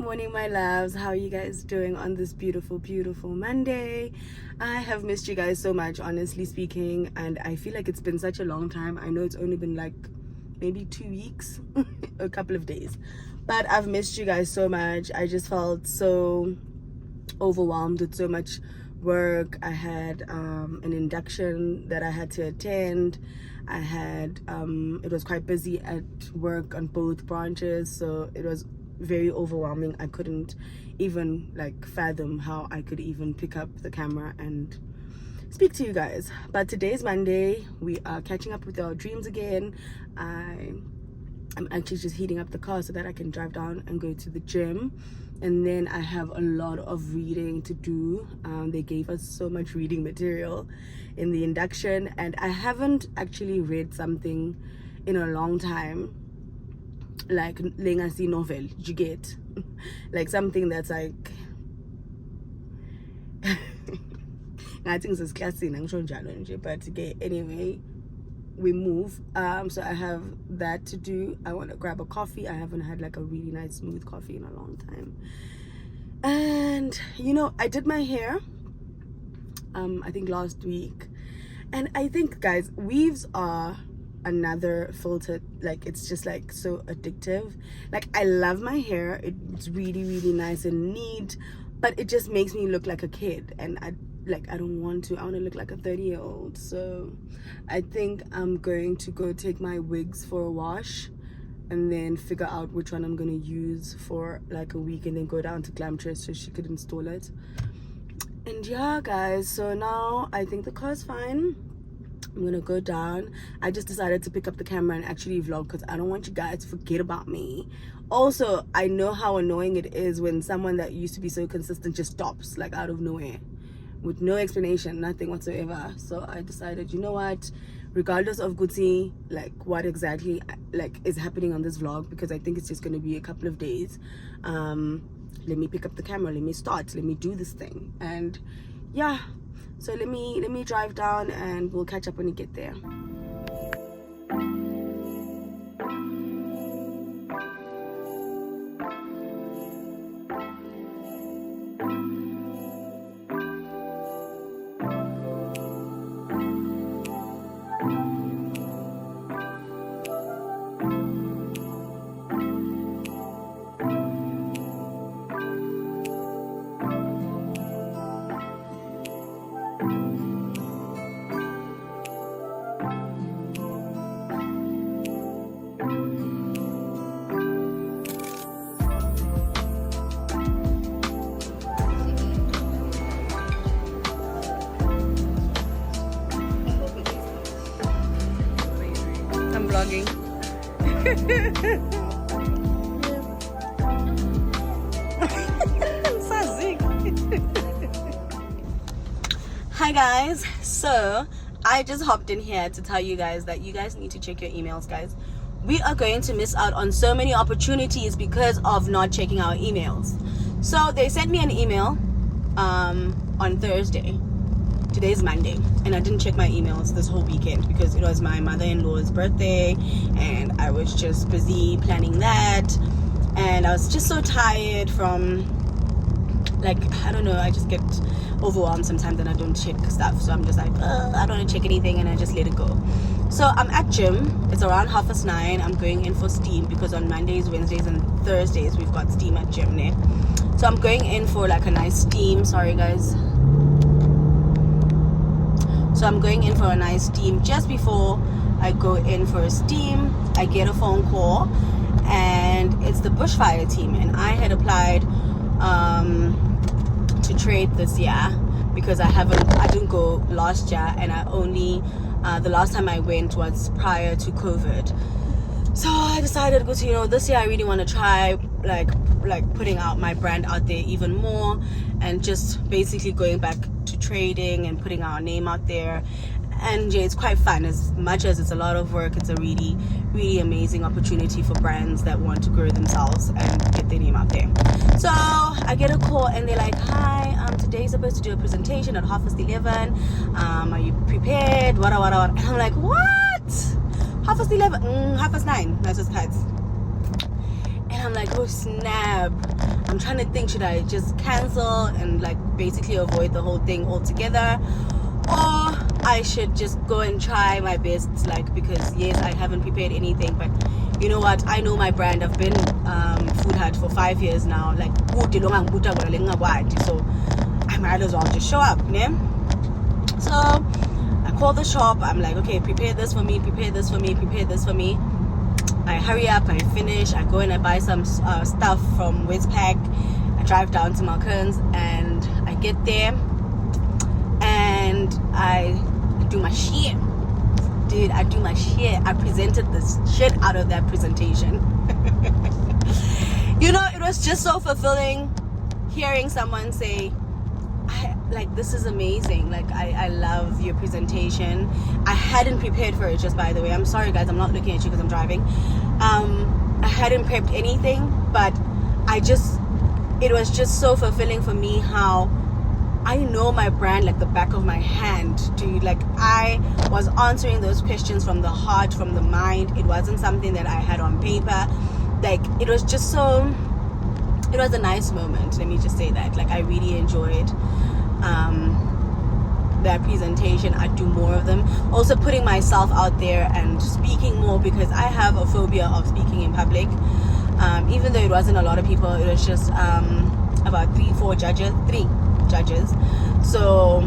morning, my loves. How are you guys doing on this beautiful Monday? I have missed you guys so much, honestly speaking, and I feel like it's been such a long time. I know it's only been like maybe 2 weeks, a couple of days, but I've missed you guys so much. I just felt so overwhelmed with so much work. I had an induction that I had to attend. I had it was quite busy at work on both branches, so it was very overwhelming. I couldn't even like fathom how I could even pick up the camera and speak to you guys. But today's Monday. We are catching up with our dreams again. I'm actually just heating up the car so that I can drive down and go to the gym, and then I have a lot of reading to do. They gave us so much reading material in the induction, and I haven't actually read something in a long time, like legacy novel. You get like something that's like I think it's classy, but okay, anyway, we move. So I have that to do. I want to grab a coffee. I haven't had like a really nice smooth coffee in a long time. And you know, I did my hair I think last week, and I think, guys, weaves are another filter. Like, it's just like so addictive. Like, I love my hair. It's really nice and neat, but it just makes me look like a kid, and I don't want to. I want to look like a 30-year-old. So I think I'm going to go take my wigs for a wash and then figure out which one I'm going to use for like a week, and then go down to Glamtress so she could install it. And yeah, guys, so now I think the car's fine. I'm gonna go down. I just decided to pick up the camera and actually vlog because I don't want you guys to forget about me. Also, I know how annoying it is when someone that used to be so consistent just stops, like, out of nowhere with no explanation, nothing whatsoever. So I decided, you know what, regardless of Gucci, like what exactly like is happening on this vlog, because I think it's just going to be a couple of days, let me pick up the camera, let me do this thing. And yeah, so let me drive down and we'll catch up when we get there. Vlogging. Hi guys, so I just hopped in here to tell you guys that you guys need to check your emails, guys. We are going to miss out on so many opportunities because of not checking our emails. So they sent me an email on Thursday. Today's Monday, and I didn't check my emails this whole weekend because it was my mother-in-law's birthday and I was just busy planning that, and I was just so tired from, like, I don't know, I just get overwhelmed sometimes and I don't check stuff. So I'm just like, I don't want to check anything, and I just let it go. So I'm at gym. It's around 9:30. I'm going in for steam because on Mondays, Wednesdays and Thursdays we've got steam at gym there. So I'm going in for like a nice steam. Sorry guys. So I'm going in for a nice steam. Just before I go in for a steam, I get a phone call, and it's the bushfire team. And I had applied to trade this year because I didn't go last year, and I only the last time I went was prior to COVID. So I decided, you know, this year I really want to try like putting out my brand out there even more, and just basically going back to trading and putting our name out there. And yeah, it's quite fun. As much as it's a lot of work, it's a really amazing opportunity for brands that want to grow themselves and get their name out there. So I get a call and they're like, hi, today you're supposed to do a presentation at 11:30. Are you prepared? What? And I'm like, what? 11:30? 9:30. That's just cuts. And I'm like, oh snap, I'm trying to think, should I just cancel and like basically avoid the whole thing altogether, or I should just go and try my best, like, because yes, I haven't prepared anything, but you know what, I know my brand. I've been Food Hut for 5 years now, like, so I might as well just show up, né? So I call the shop. I'm like, okay, prepare this for me, prepare this for me, prepare this for me. I hurry up, I finish, I go and I buy some stuff from Westpac. I drive down to Malkerns and I get there and I do my shit. Dude, I do my shit. I presented this shit out of that presentation. You know, it was just so fulfilling hearing someone say, like, this is amazing, like, I love your presentation. I hadn't prepared for it, just by the way. I'm sorry guys, I'm not looking at you because I'm driving. I hadn't prepped anything, but it was just so fulfilling for me how I know my brand like the back of my hand, dude. Like, I was answering those questions from the heart, from the mind. It wasn't something that I had on paper. Like, it was just so, it was a nice moment, let me just say that. Like, I really enjoyed that presentation. I do more of them. Also putting myself out there and speaking more, because I have a phobia of speaking in public. Even though it wasn't a lot of people, it was just about three judges. So,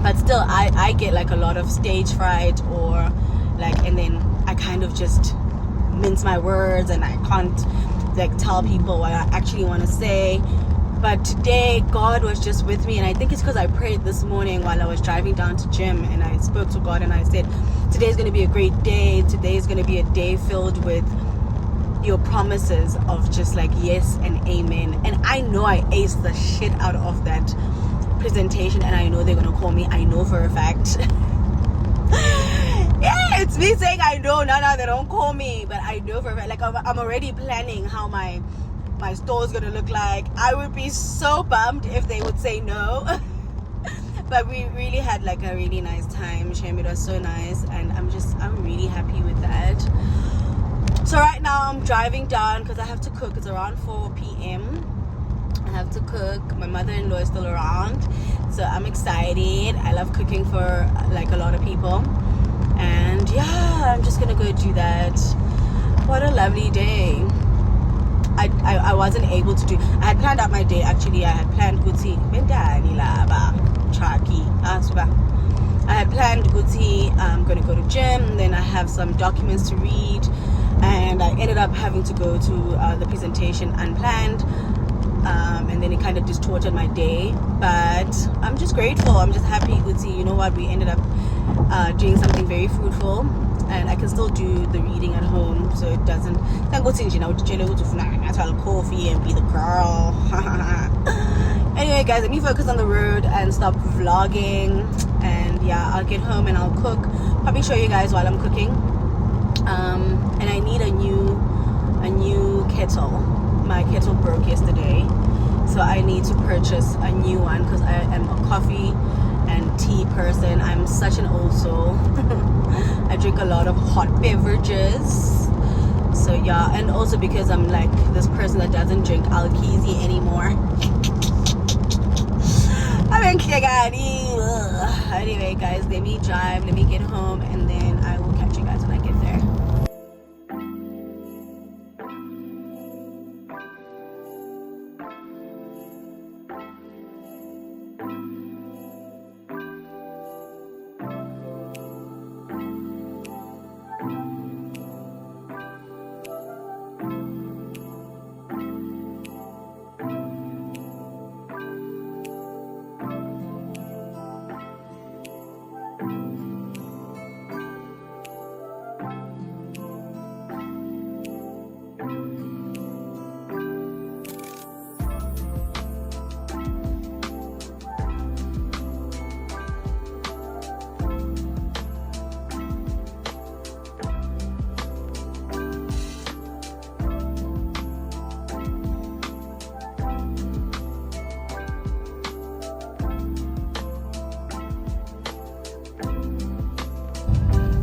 but still, I get like a lot of stage fright, or like, and then I kind of just mince my words and I can't like tell people what I actually want to say. But today God was just with me, and I think it's because I prayed this morning while I was driving down to gym, and I spoke to God and I said, today's going to be a great day. Today is going to be a day filled with your promises of just like yes and amen. And I know I aced the shit out of that presentation, and I know they're going to call me. I know for a fact. Yeah, it's me saying I know. No, they don't call me, but I know for a fact. Like, I'm already planning how my store is gonna look like. I would be so bummed if they would say no. But we really had like a really nice time, Shem. It was so nice, and I'm really happy with that. So right now I'm driving down because I have to cook. It's around 4 p.m. I have to cook. My mother-in-law is still around, so I'm excited. I love cooking for like a lot of people, and yeah, I'm just gonna go do that. What a lovely day. I wasn't able to do. I had planned out my day. Actually, I had planned Guti. I had planned Guti. I'm gonna go to gym. Then I have some documents to read, and I ended up having to go to the presentation unplanned. And then it kind of distorted my day. But I'm just grateful. I'm just happy, Guti. You know what? We ended up doing something very fruitful. And I can still do the reading at home, so it doesn't. I'll coffee and be the girl. Anyway, guys, let me focus on the road and stop vlogging. And yeah, I'll get home and I'll cook. Probably show you guys while I'm cooking. And I need a new kettle. My kettle broke yesterday, so I need to purchase a new one because I am a coffee and tea person. I'm such an old soul. I drink a lot of hot beverages. So yeah, and also because I'm like this person that doesn't drink alkizi anymore. Anyway, guys, let me drive, let me get home, and then I will catch you guys when I get there.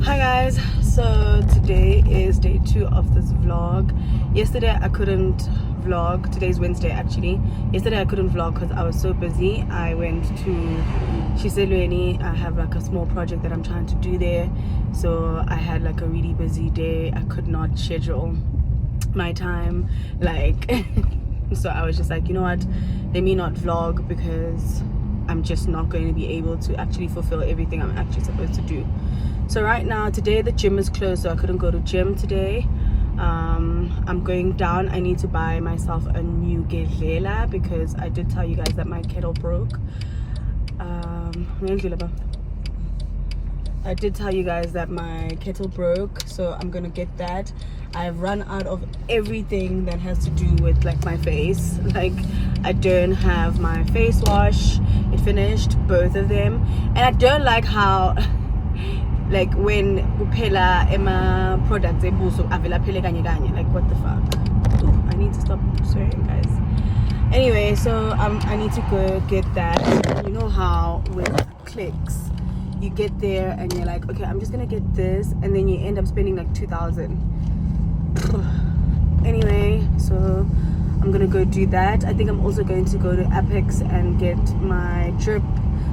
Hi guys, so today is day 2 of this vlog. Yesterday I couldn't vlog. Today's Wednesday actually. Yesterday I couldn't vlog because I was so busy. I went to Shiselweni. I have like a small project that I'm trying to do there, so I had like a really busy day. I could not schedule my time, like so I was just like, you know what, let me not vlog because I'm just not going to be able to actually fulfill everything I'm actually supposed to do. So right now, today the gym is closed, so I couldn't go to gym today. I'm going down. I need to buy myself a new gedlela because I did tell you guys that my kettle broke. I did tell you guys that my kettle broke, so I'm gonna get that. I've run out of everything that has to do with like my face. Like I don't have my face wash. It finished, both of them, and I don't like how like when kuphela ema products ebuso avela phele kanye kanye, like what the fuck. Ooh, I need to stop swearing, guys. Anyway, so I need to go get that. You know how with clicks you get there and you're like, okay, I'm just gonna get this, and then you end up spending like 2,000. Anyway, so I'm gonna go do that. I think I'm also going to go to Apex and get my drip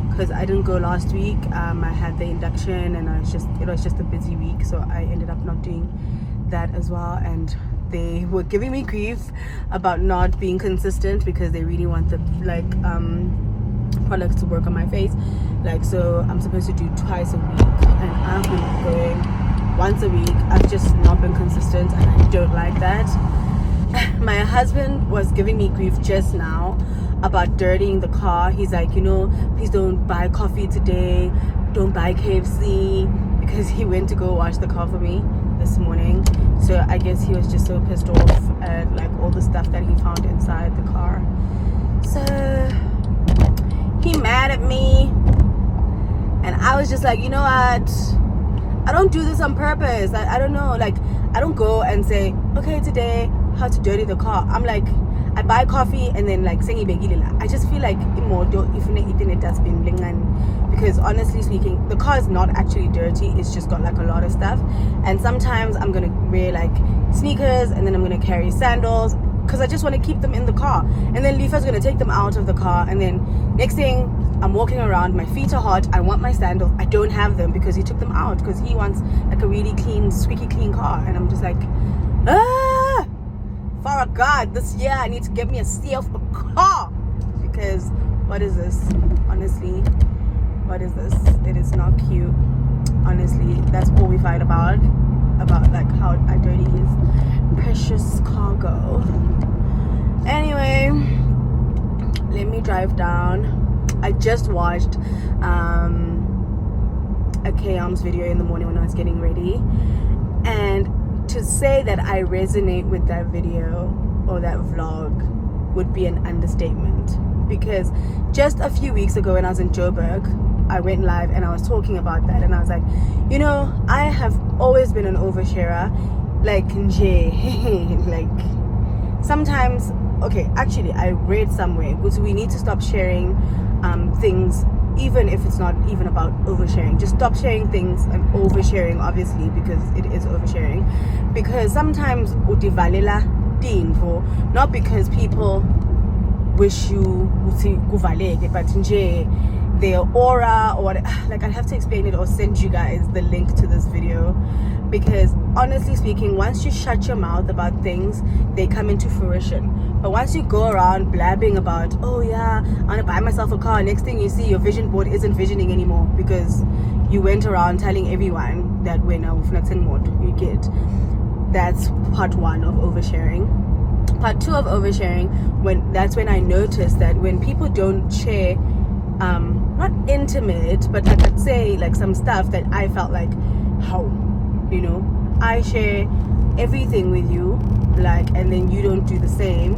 because I didn't go last week. I had the induction and it was just a busy week, so I ended up not doing that as well. And they were giving me grief about not being consistent because they really want the like products to work on my face. Like, so I'm supposed to do twice a week and I've been going once a week. I've just not been consistent and I don't like that. My husband was giving me grief just now about dirtying the car. He's like, you know, please don't buy coffee today, don't buy KFC, because he went to go wash the car for me this morning. So I guess he was just so pissed off at like all the stuff that he found inside the car. So he mad at me, and I was just like, you know what, I don't do this on purpose. I don't know, like I don't go and say, okay, today how to dirty the car. I'm like, I buy coffee and then like I just feel like because honestly speaking, the car is not actually dirty, it's just got like a lot of stuff. And sometimes I'm gonna wear like sneakers and then I'm gonna carry sandals because I just want to keep them in the car, and then Lifa's gonna take them out of the car, and then next thing I'm walking around, my feet are hot, I want my sandals, I don't have them because he took them out because he wants like a really clean, squeaky clean car. And I'm just like, for God, this year I need to get me a self a car, because what is this? Honestly, what is this? It is not cute. Honestly, that's all we fight about like how I dirty his precious cargo. Anyway, let me drive down. I just watched a K-Arms video in the morning when I was getting ready, and to say that I resonate with that video or that vlog would be an understatement, because just a few weeks ago when I was in Joburg, I went live and I was talking about that, and I was like, you know, I have always been an oversharer, like like sometimes, okay, actually I read somewhere because we need to stop sharing things, even if it's not even about oversharing. Just stop sharing things and oversharing, obviously, because it is oversharing. Because sometimes udivalela tinfo, not because people wish you kuvaleke, but their aura or what. Like, I have to explain it or send you guys the link to this video, because honestly speaking, once you shut your mouth about things, they come into fruition. But once you go around blabbing about, oh yeah, I want to buy myself a car, next thing you see, your vision board isn't visioning anymore because you went around telling everyone that when you get. That's part one of oversharing. Part two of oversharing, that's when I noticed that when people don't share, not intimate, but like I'd say like some stuff that I felt like, how, you know, I share everything with you, like, and then you don't do the same,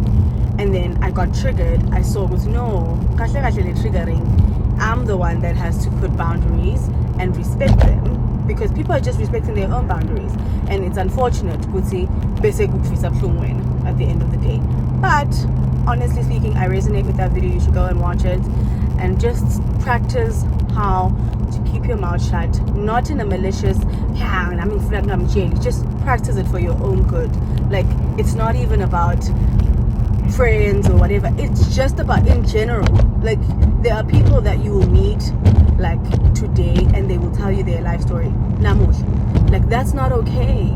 and then I got triggered. I saw was no, triggering. I'm the one that has to put boundaries and respect them, because people are just respecting their own boundaries, and it's unfortunate at the end of the day. But honestly speaking, I resonate with that video. You should go and watch it and just practice how to keep your mouth shut, not in a malicious, just practice it for your own good. Like, it's not even about friends or whatever. It's just about in general. Like, there are people that you will meet like today and they will tell you their life story. Namush. Like, that's not okay.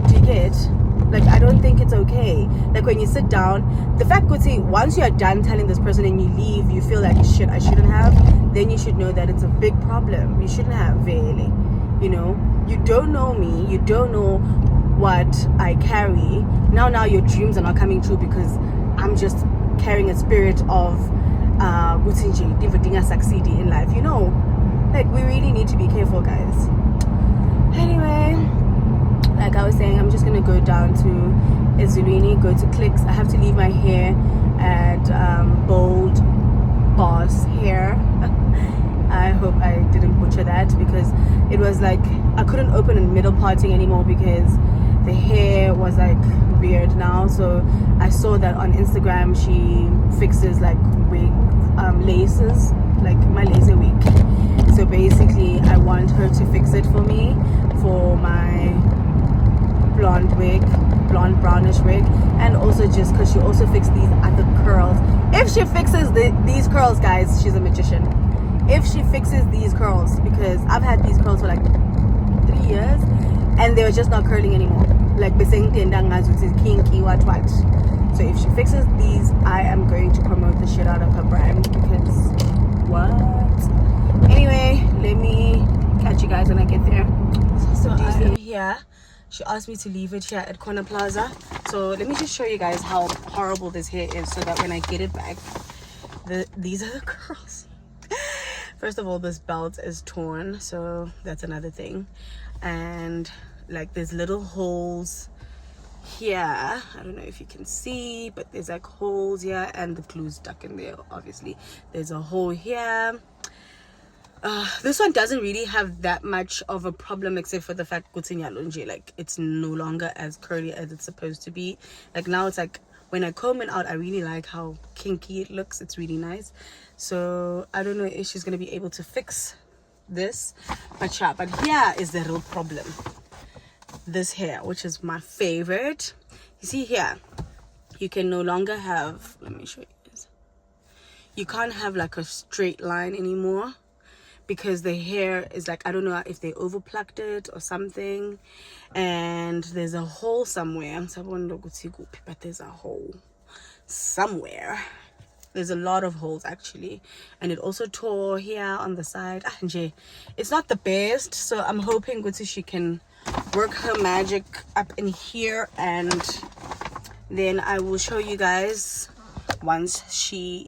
Do you get? Like, I don't think it's okay. Like, when you sit down, the fact would say once you are done telling this person and you leave, you feel like shit, I shouldn't have, then you should know that it's a big problem. You shouldn't have, really. You know, you don't know me, you don't know what I carry. Now your dreams are not coming true because I'm just carrying a spirit of succeeding in life. You know, like, we really need to be careful, guys. Anyway, like I was saying, I'm just gonna go down to Ezulwini, go to Clicks. I have to leave my hair at Bold Boss Hair. I hope I didn't butcher that, because it was like I couldn't open a middle parting anymore because the hair was like weird now. So I saw that on Instagram she fixes like wig laces, like my laser wig. So basically I want her to fix it for me for my blonde brownish wig, and also just because she also fixed these other curls. If she fixes these curls, guys, she's a magician. If she fixes these curls, because I've had these curls for like 3 years and they're just not curling anymore, like kinky what. So if she fixes these, I am going to promote the shit out of her brand, because what? Anyway, let me catch you guys when I get there. So I am here. She asked me to leave it here at Corner Plaza. So let me just show you guys how horrible this hair is, so that when I get it back, these are the curls. First of all, this belt is torn, so that's another thing. And like, there's little holes here. I don't know if you can see, but there's like holes here, and the glue's stuck in there, obviously. There's a hole here. This one doesn't really have that much of a problem, except for the fact like, it's no longer as curly as it's supposed to be. Like, now it's like, when I comb it out, I really like how kinky it looks. It's really nice. So I don't know if she's gonna be able to fix this, but yeah, but here is the real problem. This hair, which is my favorite. You see here, you can no longer have, let me show you this. You can't have like a straight line anymore, because the hair is like, I don't know if they overplucked it or something, and there's a hole somewhere. But there's a hole somewhere. There's a lot of holes actually, and it also tore here on the side. It's not the best, so I'm hoping she can work her magic up in here, and then I will show you guys once she